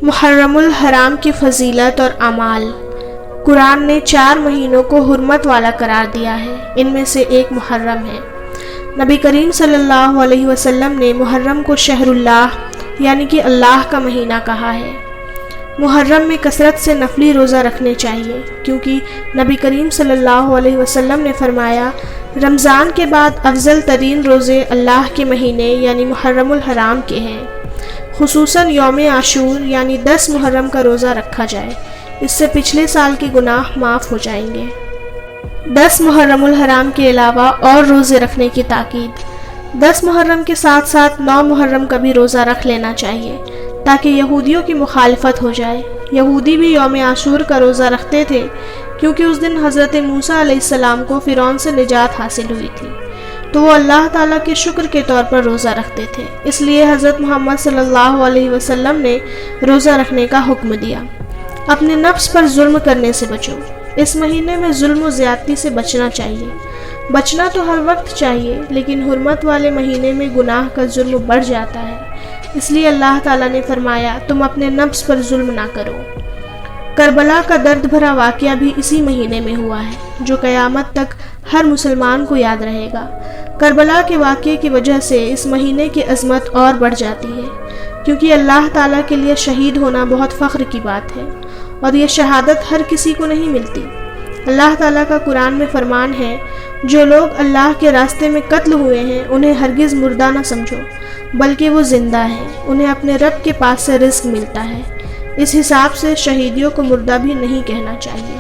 محرم الحرام کی فضیلت اور اعمال۔ قرآن نے 4 مہینوں کو حرمت والا قرار دیا ہے، ان میں سے ایک محرم ہے۔ نبی کریم صلی اللہ علیہ وسلم نے محرم کو شہر اللہ یعنی کہ اللہ کا مہینہ کہا ہے۔ محرم میں کثرت سے نفلی روزہ رکھنے چاہیے، کیونکہ نبی کریم صلی اللہ علیہ وسلم نے فرمایا، رمضان کے بعد افضل ترین روزے اللہ کے مہینے یعنی محرم الحرام کے ہیں، خصوصاً یوم عاشور یعنی 10 محرم کا روزہ رکھا جائے، اس سے پچھلے سال کے گناہ معاف ہو جائیں گے۔ 10 محرم الحرام کے علاوہ اور روزے رکھنے کی تاکید۔ 10 محرم کے ساتھ ساتھ 9 محرم کا بھی روزہ رکھ لینا چاہیے تاکہ یہودیوں کی مخالفت ہو جائے۔ یہودی بھی یوم عاشور کا روزہ رکھتے تھے کیونکہ اس دن حضرت موسیٰ علیہ السلام کو فرعون سے نجات حاصل ہوئی تھی، تو وہ اللہ تعالیٰ کے شکر کے طور پر روزہ رکھتے تھے، اس لیے حضرت محمد صلی اللہ علیہ وسلم نے روزہ رکھنے کا حکم دیا۔ اپنے نفس پر ظلم کرنے سے بچو۔ اس مہینے میں ظلم و زیادتی سے بچنا چاہیے۔ بچنا تو ہر وقت چاہیے، لیکن حرمت والے مہینے میں گناہ کا جرم بڑھ جاتا ہے، اس لیے اللہ تعالیٰ نے فرمایا تم اپنے نفس پر ظلم نہ کرو۔ کربلا کا درد بھرا واقعہ بھی اسی مہینے میں ہوا ہے، جو قیامت تک ہر مسلمان کو یاد رہے گا۔ کربلا کے واقعے کی وجہ سے اس مہینے کی عظمت اور بڑھ جاتی ہے، کیونکہ اللہ تعالیٰ کے لیے شہید ہونا بہت فخر کی بات ہے، اور یہ شہادت ہر کسی کو نہیں ملتی۔ اللہ تعالیٰ کا قرآن میں فرمان ہے، جو لوگ اللہ کے راستے میں قتل ہوئے ہیں انہیں ہرگز مردہ نہ سمجھو، بلکہ وہ زندہ ہیں، انہیں اپنے رب کے پاس سے رزق ملتا ہے۔ اس حساب سے شہیدیوں کو مردہ بھی نہیں کہنا چاہیے۔